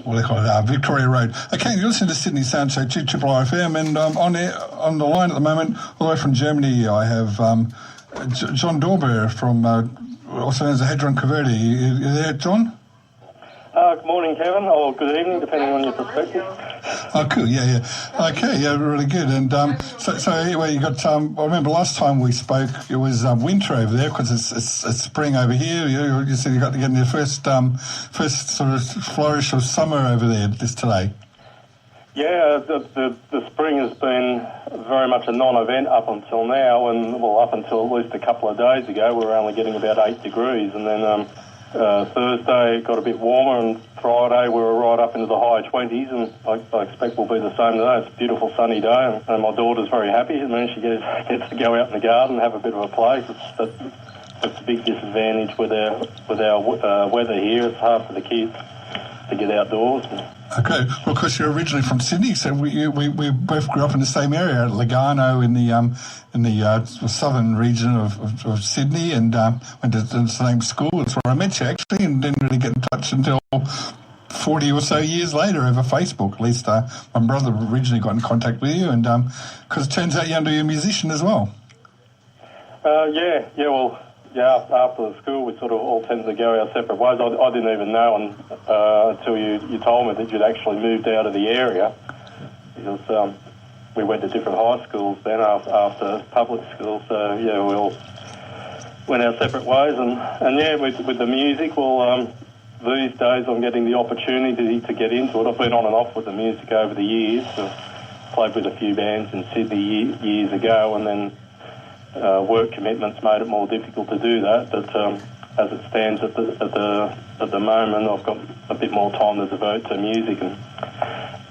what do they call it, Victoria Road. Okay, you're listening to Sydney Soundcheck, 2 Triple FM, and on the line at the moment, all the way from Germany, I have John Dorber from, also known as the Hadron Converter. You there, John? Good morning, Kevin, or good evening, depending on your perspective. Oh, cool, yeah. Okay, yeah, really good. And so anyway, you got, I remember last time we spoke, it was winter over there, because it's spring over here. You said you got to get your first sort of flourish of summer over there today. Yeah, the spring has been very much a non-event up until now, and, well, up until at least a couple of days ago, we were only getting about 8 degrees, and then Thursday it got a bit warmer, and Friday we were right up into the high 20s, and I expect we'll be the same today. It's a beautiful sunny day, and my daughter's very happy. I mean, she gets to go out in the garden and have a bit of a play. It's a big disadvantage with our weather here. It's hard for the kids to get outdoors. Okay, well, of course, you're originally from Sydney, so we both grew up in the same area at Lugano in the southern region of Sydney, and went to the same school. That's where I met you, actually, and didn't really get in touch until 40 or so years later over Facebook. At least my brother originally got in contact with you, and because it turns out you're a musician as well. After the school, we sort of all tended to go our separate ways. I didn't even know until you told me that you'd actually moved out of the area, because we went to different high schools then after public school. So, yeah, we all went our separate ways. And yeah, with the music, well, these days I'm getting the opportunity to get into it. I've been on and off with the music over the years. Played with a few bands in Sydney years ago, and then work commitments made it more difficult to do that, but as it stands at the moment, I've got a bit more time to devote to music and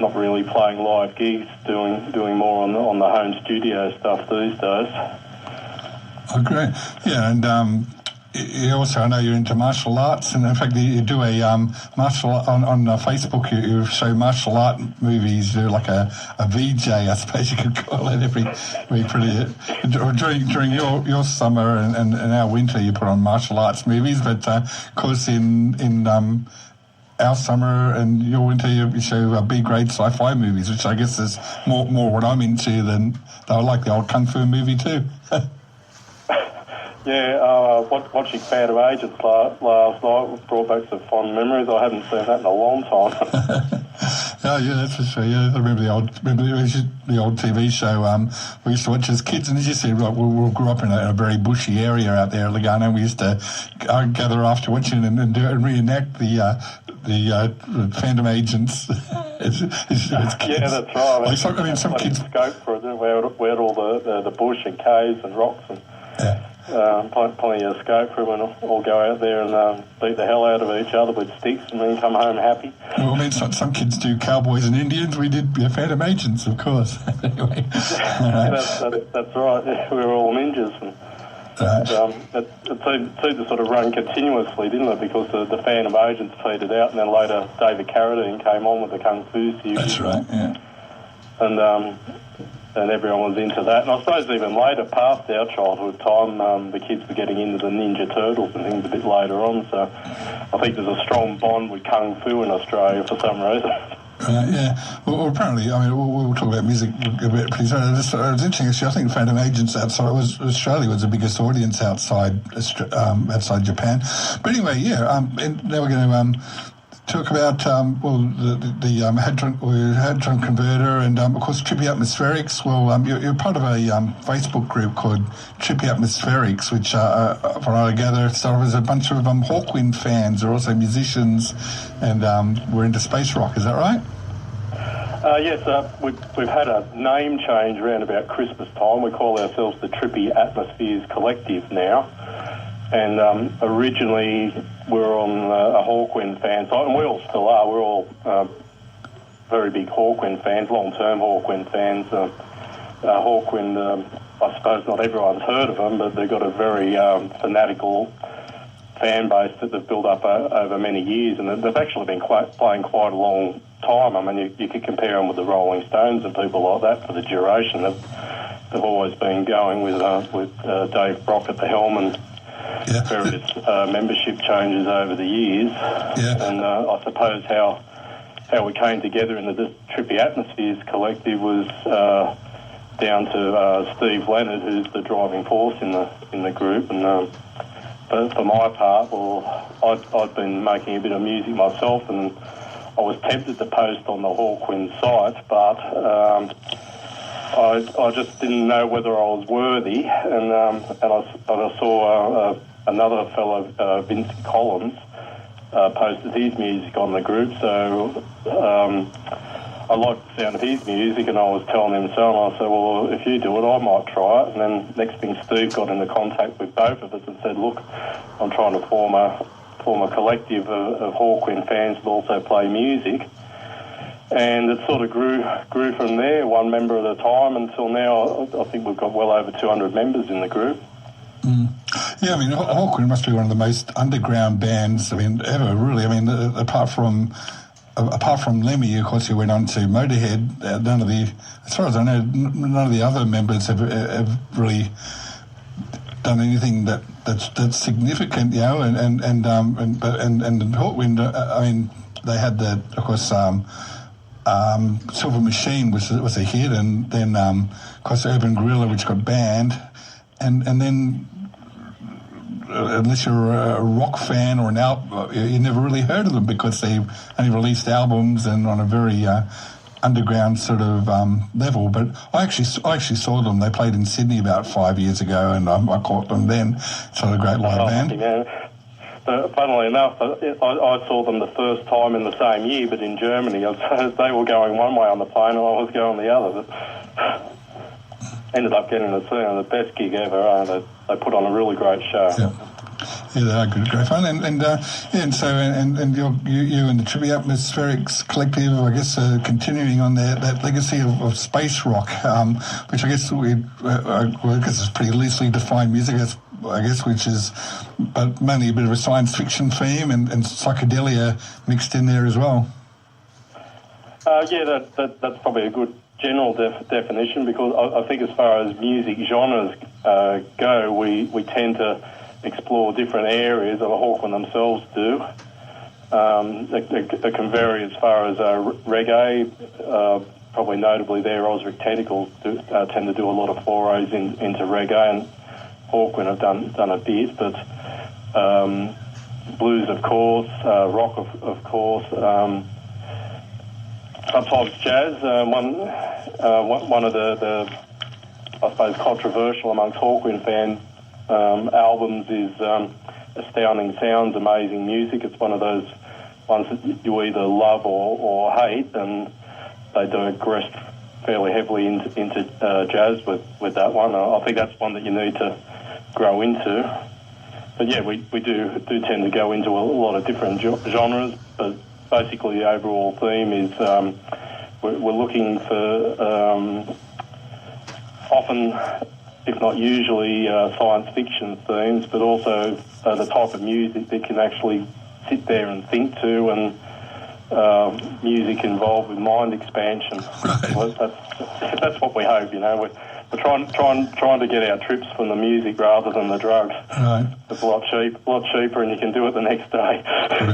not really playing live gigs, doing more on the home studio stuff these days. Oh, great. Yeah, and you also, I know you're into martial arts, and in fact you do a martial on Facebook. You show martial art movies. You do like a VJ, I suppose you could call it. During your summer and our winter, you put on martial arts movies. But of course, in our summer and your winter, you show B-grade sci-fi movies, which I guess is more what I'm into than I like the old kung fu movie too. Yeah, watching Band of Agents last night brought back some fond memories. I haven't seen that in a long time. Oh, yeah, that's for sure. Yeah, I remember the old TV show we used to watch as kids, and as you said, we grew up in a very bushy area out there at Lugano. We used to gather after watching and reenact the Phantom Agents. as kids. Yeah, that's right. I mean, some kids scope for it. We had all the bush and caves and rocks and. Yeah. Plenty of scope for them, and all go out there and beat the hell out of each other with sticks and then come home happy. Well, I mean, some kids do cowboys and Indians. We did Phantom Agents, of course. Anyway. That's right. We were all ninjas. And, it seemed to sort of run continuously, didn't it? Because the Phantom Agents faded out, and then later David Carradine came on with the Kung Fu series. That's right, yeah. And everyone was into that. And I suppose even later, past our childhood time, the kids were getting into the Ninja Turtles and things a bit later on. So I think there's a strong bond with Kung Fu in Australia for some reason. Yeah. Well, apparently, I mean, we'll talk about music a bit pretty soon. It was interesting, actually. I think Phantom Agents Australia was the biggest audience outside Japan. But anyway, yeah. And now we're going to talk about the Hadron Converter, and of course Trippy Atmospherics. Well, you're part of a Facebook group called Trippy Atmospherics, which from what I gather started as a bunch of Hawkwind fans, are also musicians, and we're into space rock. Is that right? Yes, we've had a name change around about Christmas time. We call ourselves the Trippy Atmospheres Collective now. And originally we were on a Hawkwind fan site, and we all still are. We're all very big Hawkwind fans, long-term Hawkwind fans. Hawkwind, I suppose not everyone's heard of them, but they've got a very fanatical fan base that they've built up over many years, and they've actually been playing quite a long time. I mean, you could compare them with the Rolling Stones and people like that for the duration. They've always been going with Dave Brock at the helm, and various membership changes over the years. Yeah. And I suppose how how we came together in the Trippy Atmospheres Collective was down to Steve Leonard, who's the driving force in the group. And but for my part, I'd been making a bit of music myself, and I was tempted to post on the Hawkwind site, but I just didn't know whether I was worthy, and I saw another fellow, Vincent Collins, posted his music on the group, so I liked the sound of his music, and I was telling him so, and I said, well, if you do it, I might try it. And then next thing, Steve got into contact with both of us and said, look, I'm trying to form a collective of Hawkwind fans that also play music. And it sort of grew from there, one member at a time, until now I think we've got well over 200 members in the group. Mm. Yeah, I mean, Hawkwind must be one of the most underground bands, ever, really. I mean, apart from Lemmy, of course, who went on to Motorhead, as far as I know, none of the other members have really done anything that's significant, you know. And Hawkwind, I mean, they had of course, Silver Machine was a hit, and then of course Urban Guerrilla, which got banned, and then. Unless you're a rock fan or you never really heard of them because they only released albums and on a very underground sort of level. But I actually saw them. They played in Sydney about 5 years ago, and I caught them then. It's not a great live band. Yeah. Funnily enough, I saw them the first time in the same year, but in Germany. They were going one way on the plane, and I was going the other. But ended up getting the best gig ever. They put on a really great show. Yeah, they are great fun, and you and the Trippy Atmospheres Collective, I guess, continuing on that legacy of space rock, which I guess is pretty loosely defined music, I guess, which is, but mainly a bit of a science fiction theme and psychedelia mixed in there as well. Yeah, that's probably a good general definition, because I think as far as music genres go, we tend to explore different areas that the Hawkwind themselves do. It can vary as far as reggae, probably notably there, Osric Tentacles tend to do a lot of forays into reggae, and Hawkwind have done a bit, but blues, of course, rock, of course, sometimes jazz. One of the I suppose controversial amongst Hawkwind fans albums is Astounding Sounds, Amazing Music. It's one of those ones that you either love or hate, and they digress fairly heavily into jazz with that one. I think that's one that you need to grow into. But yeah, we do tend to go into a lot of different genres, but basically the overall theme is we're looking for often, if not usually, science fiction themes, but also the type of music that can actually sit there and think to, and music involved with mind expansion. Well, that's what we hope, you know. We're trying to get our trips from the music rather than the drugs. Right. It's a lot cheaper, and you can do it the next day.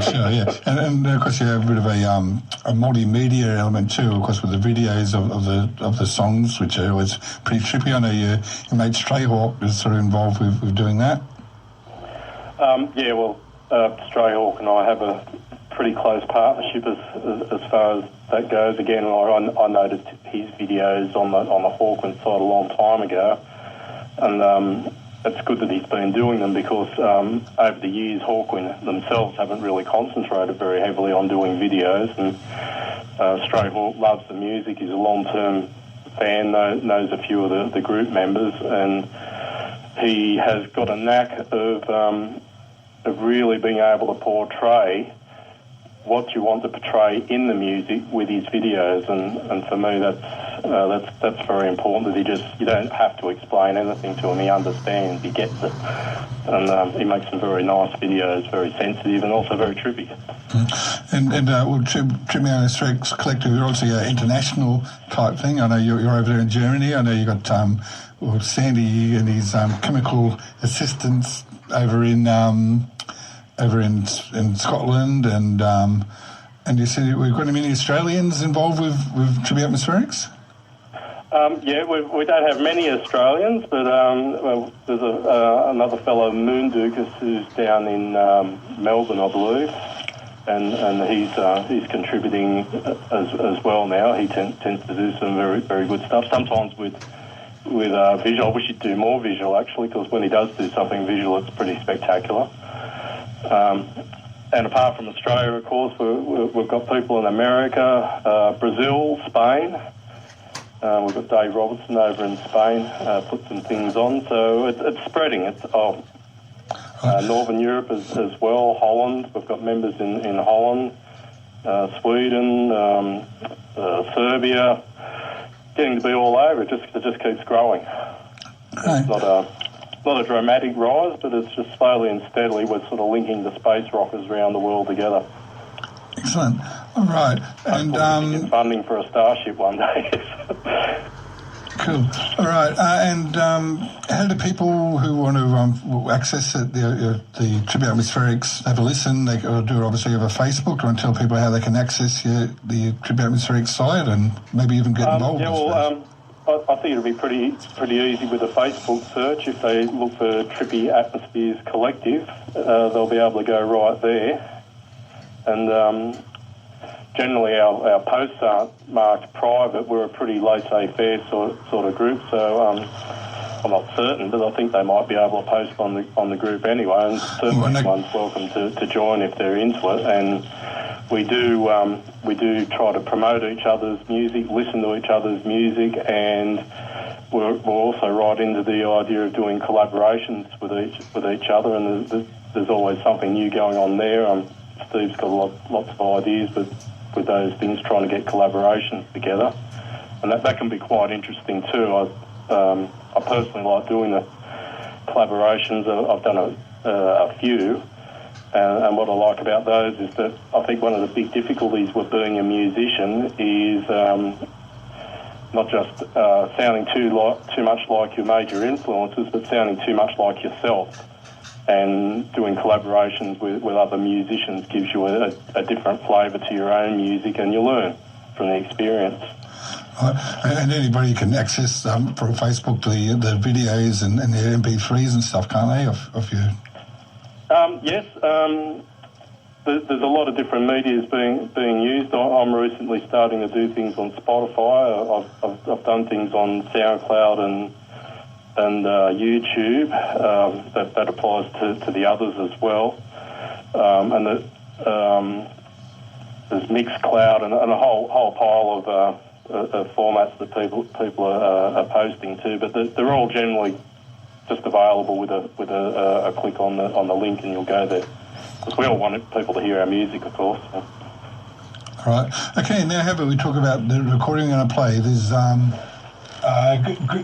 Sure, yeah. And of course you have a bit of a multimedia element too, of course, with the videos of the songs, which are always pretty trippy. I know your mate Strayhawk is sort of involved with doing that. Yeah, well, Strayhawk and I have a pretty close partnership as far as that goes. Again, I noticed his videos on the Hawkwind side a long time ago, and it's good that he's been doing them, because over the years Hawkwind themselves haven't really concentrated very heavily on doing videos, and Strayhawk loves the music. He's a long-term fan, knows a few of the group members, and he has got a knack of really being able to portray what you want to portray in the music with his videos, and for me that's very important, that you don't have to explain anything to him. He understands, he gets it, and he makes some very nice videos, very sensitive and also very trippy. And Trippy Atmospheres Collective, you're also an international type thing. I know you're over there in Germany. I know you got Sandy and his chemical assistants over in Scotland, and And you said we've got many Australians involved with Trippy Atmospherics? Yeah, we don't have many Australians, but well, there's another fellow, Moondukas, who's down in Melbourne, I believe, and he's contributing as well now. He tends to do some very, very good stuff, sometimes with visual. I wish he'd do more visual, actually, because when he does do something visual, it's pretty spectacular. And apart from Australia, of course, we've got people in America, Brazil, Spain. We've got Dave Robertson over in Spain, put some things on. So it's spreading. It's Northern Europe as well, Holland. We've got members in Holland, Sweden, Serbia. Getting to be all over. It just keeps growing. It's not a dramatic rise, but it's just slowly and steadily we're sort of linking the space rockers around the world together. Excellent. All right. And get funding for a Starship one day. Cool. All right. And how do people who want to access the Trippy Atmospherics have a listen? They do it obviously over Facebook. Do you want to tell people how they can access the Trippy Atmospherics site and maybe even get involved? Yeah, well, I think it'll be pretty easy with a Facebook search. If they look for Trippy Atmospheres Collective, they'll be able to go right there. And generally our posts aren't marked private. We're a pretty laissez-faire sort of group, so I'm not certain, but I think they might be able to post on the group anyway, and certainly anyone's welcome to join if they're into it. And we do try to promote each other's music, listen to each other's music, and we're also right into the idea of doing collaborations with each other, and there's always something new going on there. Steve's got lots of ideas with those things, trying to get collaborations together, and that can be quite interesting too. I personally like doing the collaborations. I've done a few, and what I like about those is that I think one of the big difficulties with being a musician is not just sounding too much like your major influences, but sounding too much like yourself. And doing collaborations with other musicians gives you a different flavour to your own music, and you learn from the experience. And anybody can access from Facebook the videos and the MP3s and stuff, can't they? Of you? Yes. There's a lot of different medias being used. I'm recently starting to do things on Spotify. I've done things on SoundCloud and YouTube. That applies to the others as well. And there's Mixcloud and a whole pile of formats that people are posting to. But they're all generally just available with a click on the link, and you'll go there. Because we all want people to hear our music, of course. So. All right. Okay. Now, how about we talk about the recording we're going to play? There's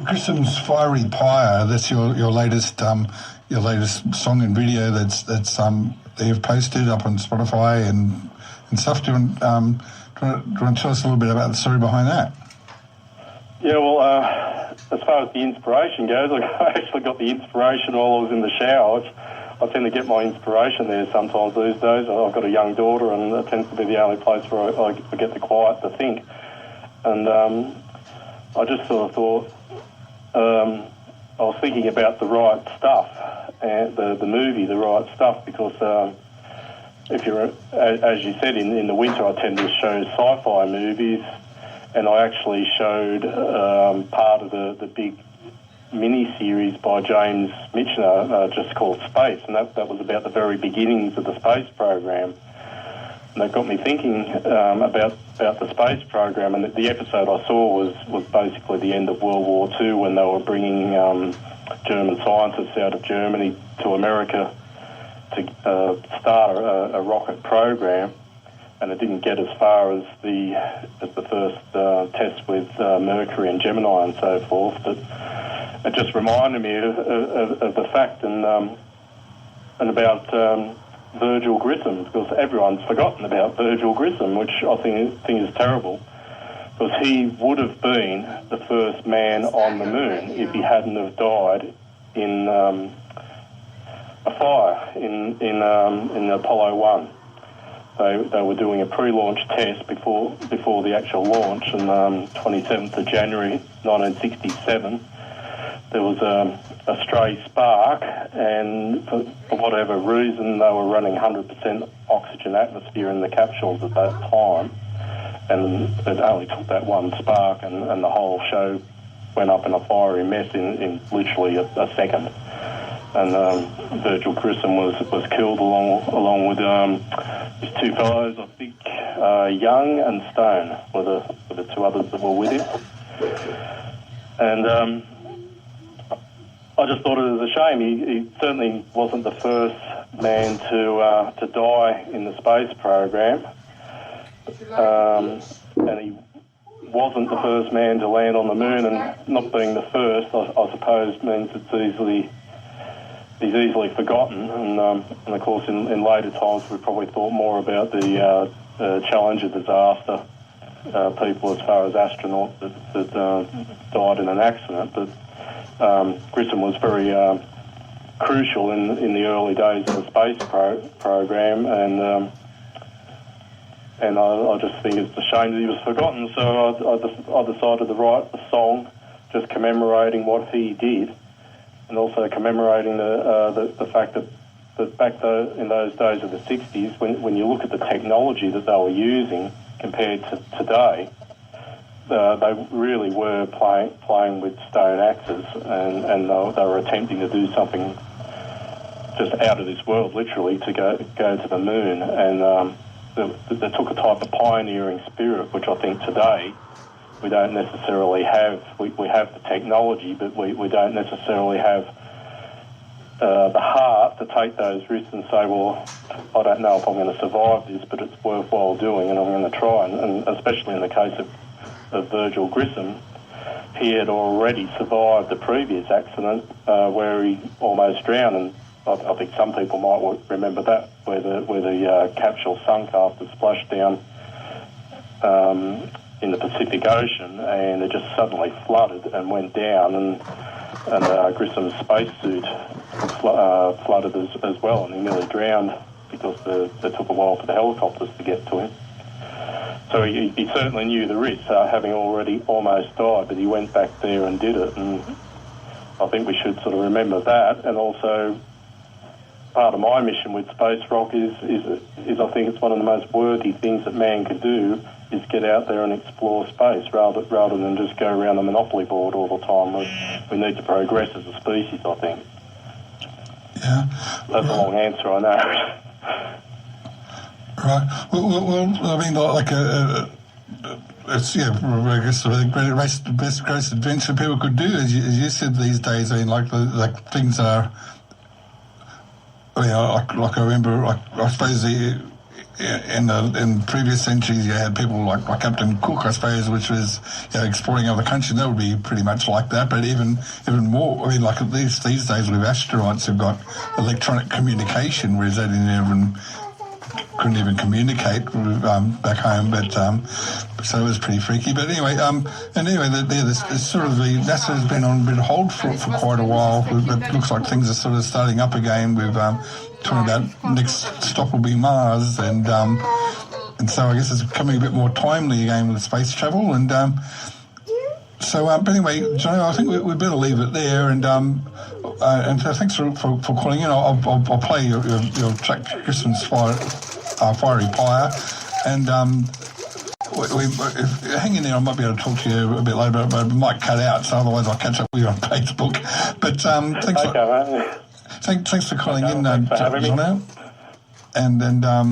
Grissom's Fiery Pyre. That's your latest song and video that's you've posted up on Spotify and stuff. Do you want to tell us a little bit about the story behind that? Yeah, well, as far as the inspiration goes, I actually got the inspiration while I was in the shower. I tend to get my inspiration there sometimes these days. I've got a young daughter, and it tends to be the only place where I get the quiet to think. And I just sort of thought, I was thinking about the right stuff, and the movie, The Right Stuff, because if you're, as you said, in the winter I tend to show sci-fi movies, and I actually showed part of the big mini-series by James Michener, just called Space, and that was about the very beginnings of the space program. And that got me thinking about the space program, and the episode I saw was basically the end of World War II, when they were bringing German scientists out of Germany to America to start a rocket program, and it didn't get as far as the first test with Mercury and Gemini and so forth. But it just reminded me of the fact and about Virgil Grissom, because everyone's forgotten about Virgil Grissom, which I think is terrible, because he would have been the first man on the moon if he hadn't have died in a fire in Apollo 1. they were doing a pre-launch test before the actual launch, and 27th of January 1967, there was a stray spark, and for whatever reason, they were running 100% oxygen atmosphere in the capsules at that time, and it only took that one spark, and the whole show went up in a fiery mess in literally a second. And Virgil Grissom was killed along with his two fellows, I think Young and Stone were the two others that were with him. And I just thought it was a shame. He certainly wasn't the first man to die in the space program, and he wasn't the first man to land on the moon. And not being the first, I suppose, means he's easily forgotten. And of course, in later times, we probably thought more about the Challenger disaster, people as far as astronauts that died in an accident, but. Grissom was very crucial in the early days of the space program, and I just think it's a shame that he was forgotten. So I decided to write a song just commemorating what he did, and also commemorating the fact that back in those days of the 60s, when you look at the technology that they were using compared to today, they really were playing with stone axes, and they were attempting to do something just out of this world, literally, to go to the moon. And they took a type of pioneering spirit, which I think today we don't necessarily have. We have the technology, but we don't necessarily have the heart to take those risks and say, well, I don't know if I'm going to survive this, but it's worthwhile doing, and I'm going to try. And especially in the case of Virgil Grissom, he had already survived the previous accident where he almost drowned, and I think some people might remember that, where the capsule sunk after splashed down in the Pacific Ocean, and it just suddenly flooded and went down, and Grissom's spacesuit flooded as well, and he nearly drowned because it took a while for the helicopters to get to him. So he certainly knew the risk, having already almost died, but he went back there and did it. And I think we should sort of remember that. And also, part of my mission with Space Rock is I think it's one of the most worthy things that man can do, is get out there and explore space rather than just go around the Monopoly board all the time. We need to progress as a species, I think. Yeah. That's a long answer, I know. Right. Well, I mean, it's, I guess the best greatest adventure people could do, as you said these days. I mean, things are. I mean, I remember, I suppose in previous centuries you had people like Captain Cook, I suppose, which was exploring other countries. That would be pretty much like that, but even more. I mean, like these days with astronauts, who've got electronic communication, whereas they couldn't even communicate back home, but so it was pretty freaky. But anyway, this sort of the NASA has been on a bit of hold for quite a while. It looks like things are sort of starting up again. We've talking about next stop will be Mars, and so I guess it's becoming a bit more timely again with space travel. And but anyway, Johnny, I think we better leave it there. And so thanks for calling in. I'll play your track, Christmas Fiery Pyre, and hang in there. I might be able to talk to you a bit later, but I might cut out, so otherwise I'll catch up with you on Facebook. But thanks for calling in, John. And I'll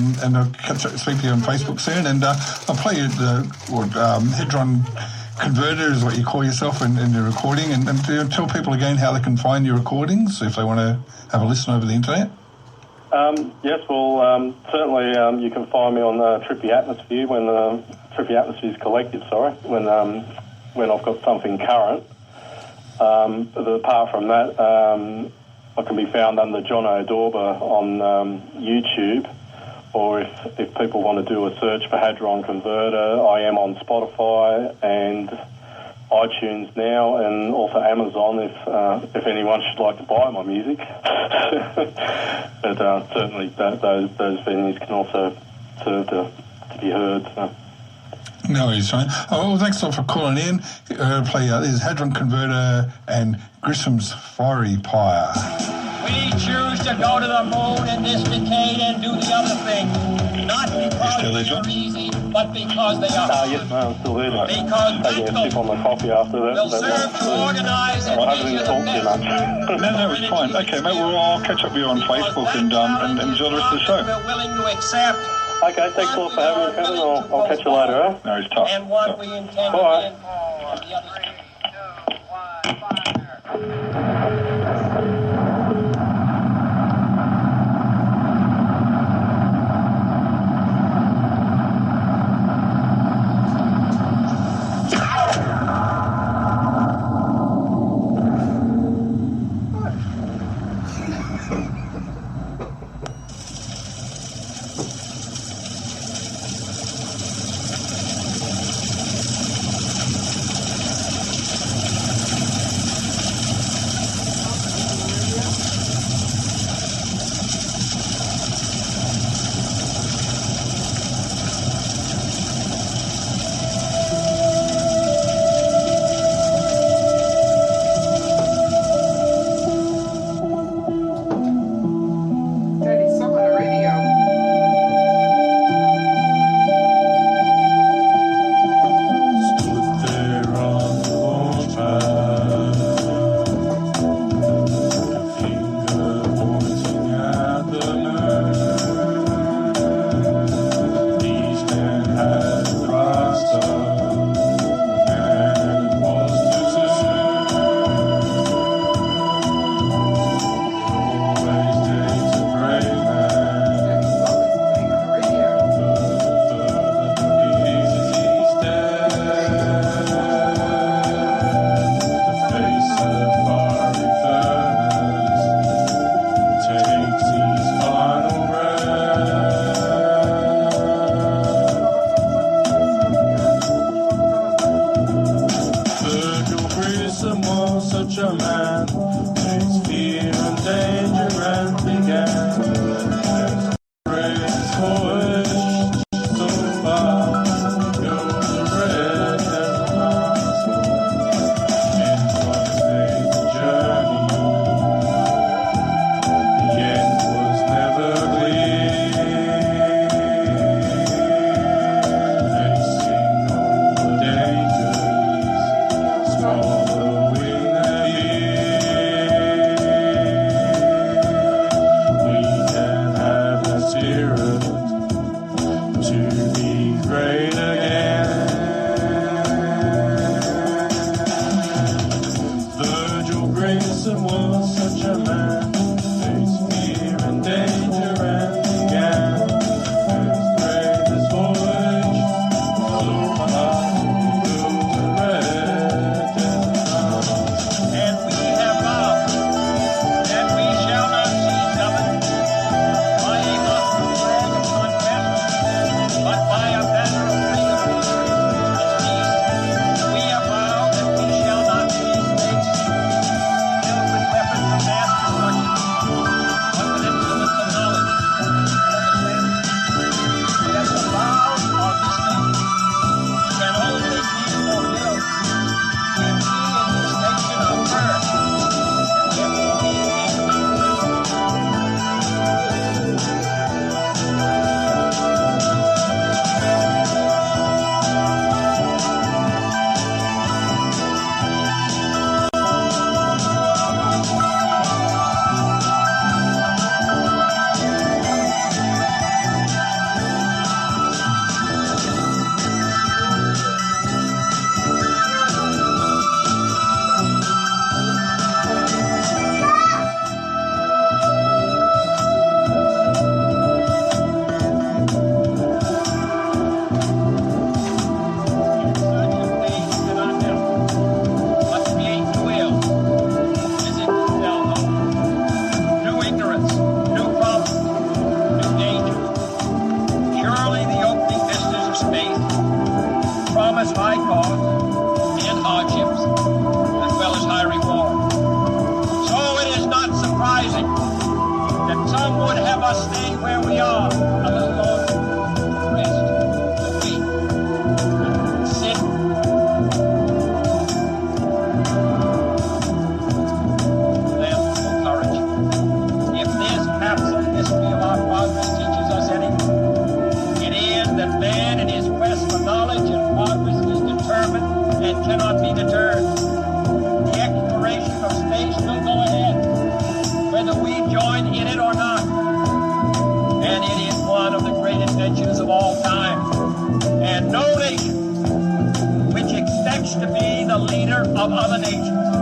speak to you on Facebook soon. And I'll play you the Hadron Converter is what you call yourself in your recording, and tell people again how they can find your recordings if they want to have a listen over the internet. Yes, well, certainly you can find me on Trippy Atmosphere, Trippy Atmospheres Collective, when I've got something current. But apart from that, I can be found under John O'Dorba on YouTube, or if people want to do a search for Hadron Converter, I am on Spotify and iTunes now, and also Amazon if anyone should like to buy my music. But certainly those venues can also deserve to be heard. So. No, he's fine. Oh, well, thanks a lot for calling in. Play this Hadron Converter and Grissom's Fiery Pyre. We choose to go to the moon in this decade and do the other thing. Not because they're easy, but because they are hard. Yes, no, I'm still there. Mate. Because taking a sip on my coffee after that. will serve to organize and I haven't even talked too much. No, it's fine. Okay, mate, well, I'll catch up with you on Facebook and enjoy the rest of the show. We're willing to accept. Okay, thanks a lot for having me, Kevin. I'll catch you later, eh? No, it's tough. And what we intend to Bye. be on the other side. Some would have us stay where we are a little longer. creator of other nature.